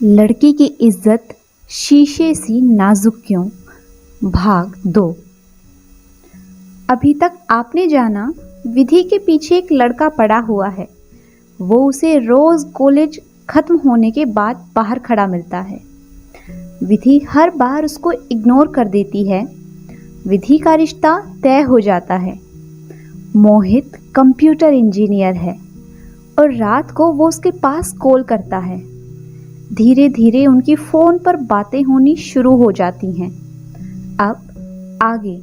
लड़की की इज्जत शीशे सी नाजुक क्यों? भाग 2। अभी तक आपने जाना, विधि के पीछे एक लड़का पड़ा हुआ है। वो उसे रोज कॉलेज खत्म होने के बाद बाहर खड़ा मिलता है। विधि हर बार उसको इग्नोर कर देती है। विधि का रिश्ता तय हो जाता है। मोहित कंप्यूटर इंजीनियर है और रात को वो उसके पास कॉल करता है। धीरे धीरे उनकी फोन पर बातें होनी शुरू हो जाती हैं। अब आगे।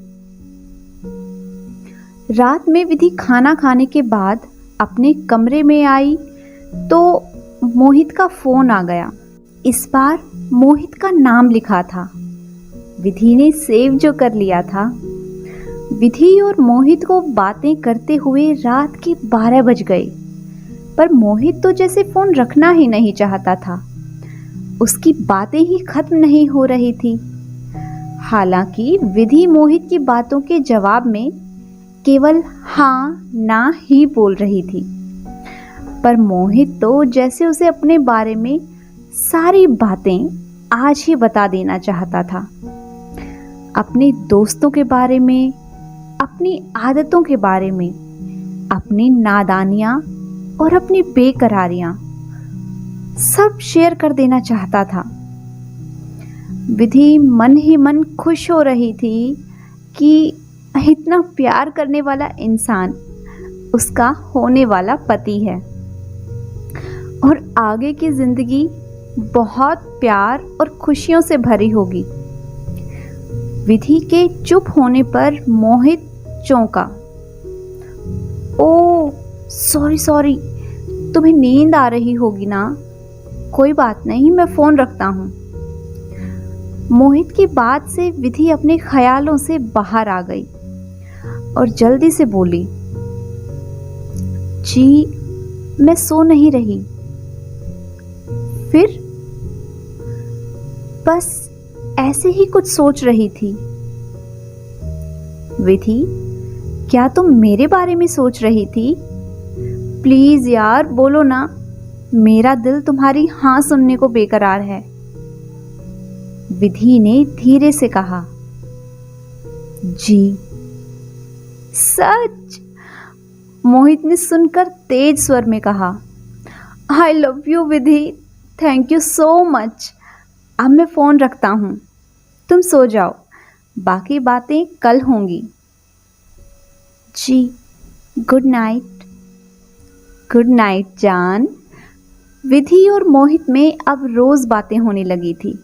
रात में विधि खाना खाने के बाद अपने कमरे में आई तो मोहित का फोन आ गया। इस बार मोहित का नाम लिखा था। विधि ने सेव जो कर लिया था। विधि और मोहित को बातें करते हुए रात के 12 बज गए, पर मोहित तो जैसे फोन रखना ही नहीं चाहता था। उसकी बातें ही खत्म नहीं हो रही थी। हालांकि विधि मोहित की बातों के जवाब में केवल हाँ ना ही बोल रही थी, पर मोहित तो जैसे उसे अपने बारे में सारी बातें आज ही बता देना चाहता था। अपने दोस्तों के बारे में, अपनी आदतों के बारे में, अपनी नादानियां और अपनी बेकरारियां सब शेयर कर देना चाहता था। विधि मन ही मन खुश हो रही थी कि इतना प्यार करने वाला इंसान उसका होने वाला पति है और आगे की जिंदगी बहुत प्यार और खुशियों से भरी होगी। विधि के चुप होने पर मोहित चौंका। ओ सॉरी, तुम्हें नींद आ रही होगी ना? कोई बात नहीं, मैं फोन रखता हूँ। मोहित की बात से विधि अपने ख्यालों से बाहर आ गई और जल्दी से बोली, जी मैं सो नहीं रही। फिर? बस ऐसे ही कुछ सोच रही थी। विधि, क्या तुम मेरे बारे में सोच रही थी? प्लीज यार बोलो ना, मेरा दिल तुम्हारी हाँ सुनने को बेकरार है। विधि ने धीरे से कहा। जी सच? मोहित ने सुनकर तेज स्वर में कहा। I love you Vidhi, thank you so much. अब मैं फोन रखता हूँ, तुम सो जाओ, बाकी बातें कल होंगी। जी गुड नाइट। गुड नाइट जान। विधि और मोहित में अब रोज बातें होने लगी थी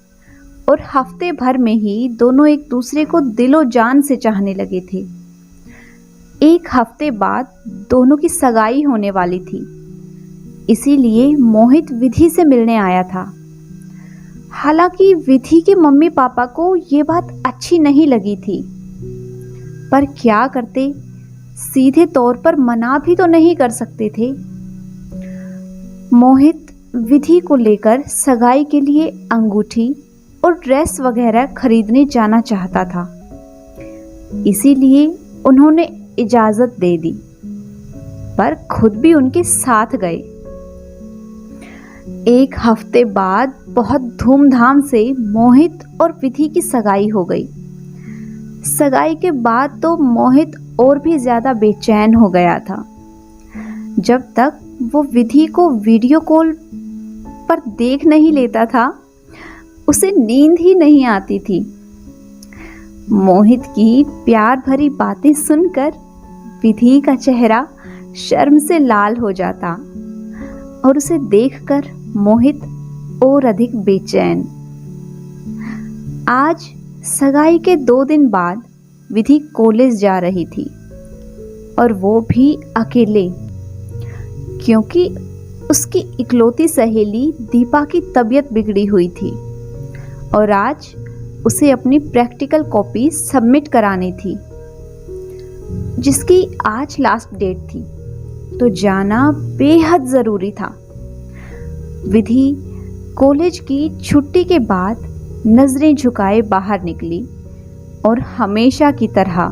और हफ्ते भर में ही दोनों एक दूसरे को दिलो जान से चाहने लगे थे। एक हफ्ते बाद दोनों की सगाई होने वाली थी, इसीलिए मोहित विधि से मिलने आया था। हालांकि विधि के मम्मी पापा को ये बात अच्छी नहीं लगी थी, पर क्या करते, सीधे तौर पर मना भी तो नहीं कर सकते थे। मोहित विधि को लेकर सगाई के लिए अंगूठी और ड्रेस वगैरह खरीदने जाना चाहता था, इसीलिए उन्होंने इजाजत दे दी, पर खुद भी उनके साथ गए। एक हफ्ते बाद बहुत धूमधाम से मोहित और विधि की सगाई हो गई। सगाई के बाद तो मोहित और भी ज्यादा बेचैन हो गया था। जब तक वो विधि को वीडियो कॉल पर देख नहीं लेता था, उसे नींद ही नहीं आती थी। मोहित की प्यार भरी बातें सुनकर विधि का चेहरा शर्म से लाल हो जाता और उसे देखकर मोहित और अधिक बेचैन। आज सगाई के 2 दिन बाद विधि कॉलेज जा रही थी और वो भी अकेले, क्योंकि उसकी इकलौती सहेली दीपा की तबीयत बिगड़ी हुई थी और आज उसे अपनी प्रैक्टिकल कॉपी सबमिट करानी थी, जिसकी आज लास्ट डेट थी, तो जाना बेहद ज़रूरी था। विधि कॉलेज की छुट्टी के बाद नजरें झुकाए बाहर निकली और हमेशा की तरह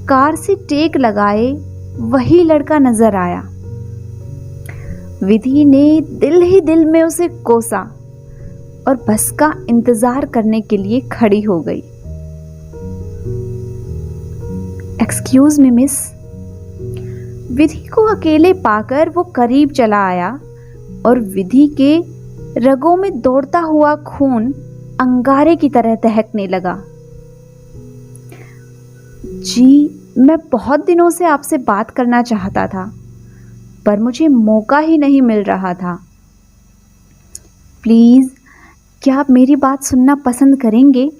कार से टेक लगाए वही लड़का नजर आया। विधि ने दिल ही दिल में उसे कोसा और बस का इंतजार करने के लिए खड़ी हो गई। Excuse me miss. विधि को अकेले पाकर वो करीब चला आया और विधि के रगों में दौड़ता हुआ खून अंगारे की तरह दहकने लगा। जी, मैं बहुत दिनों से आपसे बात करना चाहता था, पर मुझे मौका ही नहीं मिल रहा था। प्लीज़, क्या आप मेरी बात सुनना पसंद करेंगे?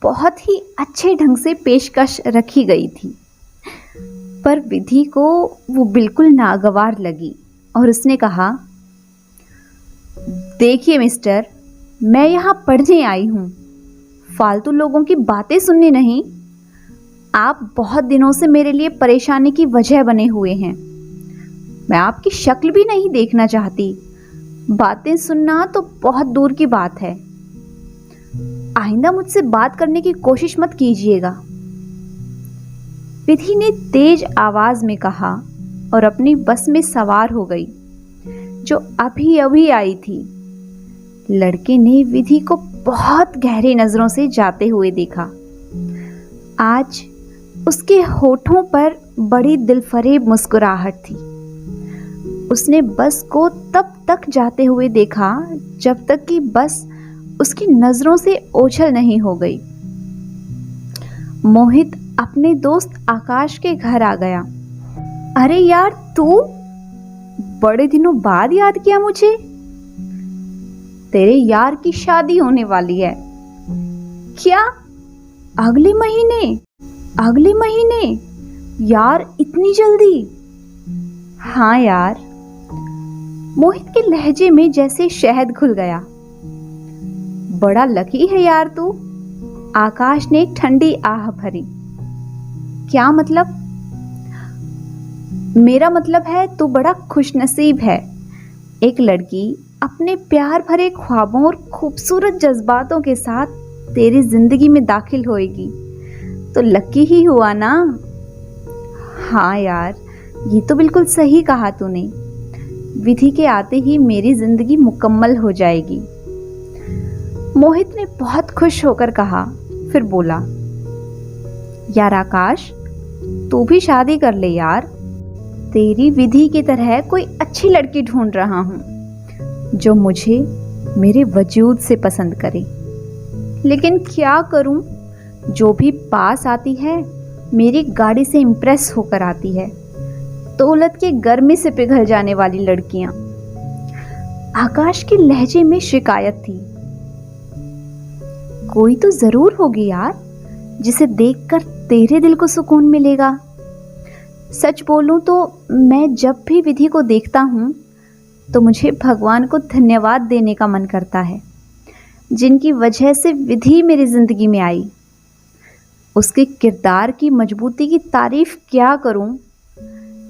बहुत ही अच्छे ढंग से पेशकश रखी गई थी, पर विधि को वो बिल्कुल नागवार लगी और उसने कहा, देखिए मिस्टर, मैं यहाँ पढ़ने आई हूँ, फालतू लोगों की बातें सुनने नहीं। आप बहुत दिनों से मेरे लिए परेशानी की वजह बने हुए हैं। मैं आपकी शक्ल भी नहीं देखना चाहती। बातें सुनना तो बहुत दूर की बात है। आइंदा मुझसे बात करने की कोशिश मत कीजिएगा। विधि ने तेज आवाज में कहा और अपनी बस में सवार हो गई, जो अभी अभी आई थी। लड़के ने विधि को बहुत गहरी नजरों से जाते हुए देखा। आज उसके होठों पर बड़ी दिलफरेब मुस्कुराहट थी। उसने बस को तब तक जाते हुए देखा जब तक कि बस उसकी नजरों से ओझल नहीं हो गई। मोहित अपने दोस्त आकाश के घर आ गया। अरे यार, तू बड़े दिनों बाद याद किया मुझे। तेरे यार की शादी होने वाली है। क्या? अगले महीने? अगले महीने? यार, इतनी जल्दी? हाँ यार। मोहित के लहजे में जैसे शहद घुल गया। बड़ा लकी है यार तू। आकाश ने ठंडी आह भरी। क्या मतलब? मेरा मतलब है तू बड़ा खुशनसीब है। एक लड़की अपने प्यार भरे ख्वाबों और खूबसूरत जज्बातों के साथ तेरी जिंदगी में दाखिल होएगी तो लकी ही हुआ ना। हाँ यार, ये तो बिल्कुल सही कहा तूने। विधि के आते ही मेरी जिंदगी मुकम्मल हो जाएगी। मोहित ने बहुत खुश होकर कहा, फिर बोला, यार आकाश, तू भी शादी कर ले यार। तेरी विधि की तरह कोई अच्छी लड़की ढूंढ रहा हूं जो मुझे मेरे वजूद से पसंद करे। लेकिन क्या करूं, जो भी पास आती है मेरी गाड़ी से इम्प्रेस होकर आती है। दौलत के गर्मी से पिघल जाने वाली लड़कियां। आकाश के लहजे में शिकायत थी। कोई तो जरूर होगी यार, जिसे देखकर तेरे दिल को सुकून मिलेगा। सच बोलूं तो मैं जब भी विधि को देखता हूं तो मुझे भगवान को धन्यवाद देने का मन करता है, जिनकी वजह से विधि मेरी जिंदगी में आई। उसके किरदार की मजबूती की तारीफ क्या करूं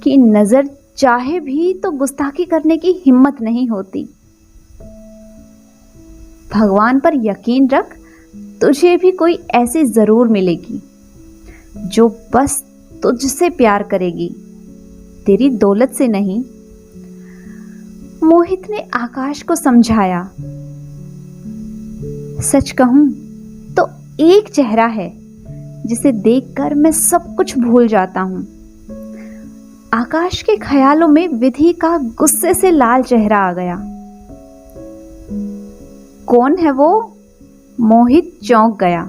कि नजर चाहे भी तो गुस्ताखी करने की हिम्मत नहीं होती। भगवान पर यकीन रख, तुझे भी कोई ऐसी जरूर मिलेगी जो बस तुझसे प्यार करेगी, तेरी दौलत से नहीं। मोहित ने आकाश को समझाया। सच कहूं तो एक चेहरा है जिसे देखकर मैं सब कुछ भूल जाता हूं। आकाश के ख्यालों में विधि का गुस्से से लाल चेहरा आ गया। कौन है वो? मोहित चौंक गया।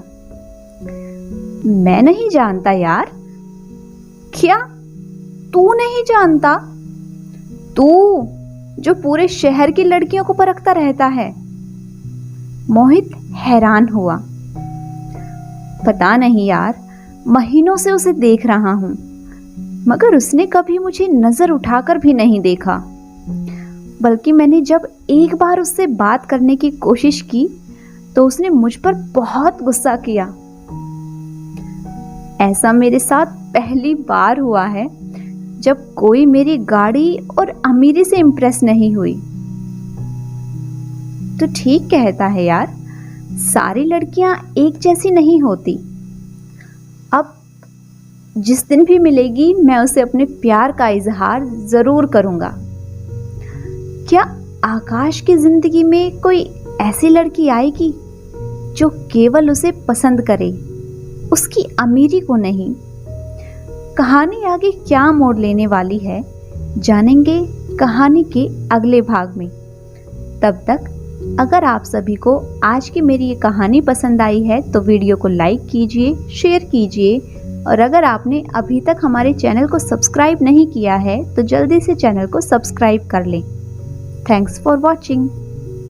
मैं नहीं जानता यार। क्या तू नहीं जानता? तू जो पूरे शहर की लड़कियों को परखता रहता है। मोहित हैरान हुआ। पता नहीं यार, महीनों से उसे देख रहा हूं, मगर उसने कभी मुझे नजर उठाकर भी नहीं देखा। बल्कि मैंने जब एक बार उससे बात करने की कोशिश की तो उसने मुझ पर बहुत गुस्सा किया। ऐसा मेरे साथ पहली बार हुआ है जब कोई मेरी गाड़ी और अमीरी से इम्प्रेस नहीं हुई। तो ठीक कहता है यार, सारी लड़कियां एक जैसी नहीं होती। अब जिस दिन भी मिलेगी मैं उसे अपने प्यार का इजहार जरूर करूंगा। क्या आकाश की जिंदगी में कोई ऐसी लड़की आएगी जो केवल उसे पसंद करे, उसकी अमीरी को नहीं। कहानी आगे क्या मोड़ लेने वाली है जानेंगे कहानी के अगले भाग में। तब तक अगर आप सभी को आज की मेरी ये कहानी पसंद आई है तो वीडियो को लाइक कीजिए, शेयर कीजिए, और अगर आपने अभी तक हमारे चैनल को सब्सक्राइब नहीं किया है तो जल्दी से चैनल को सब्सक्राइब कर लें। Thanks for watching.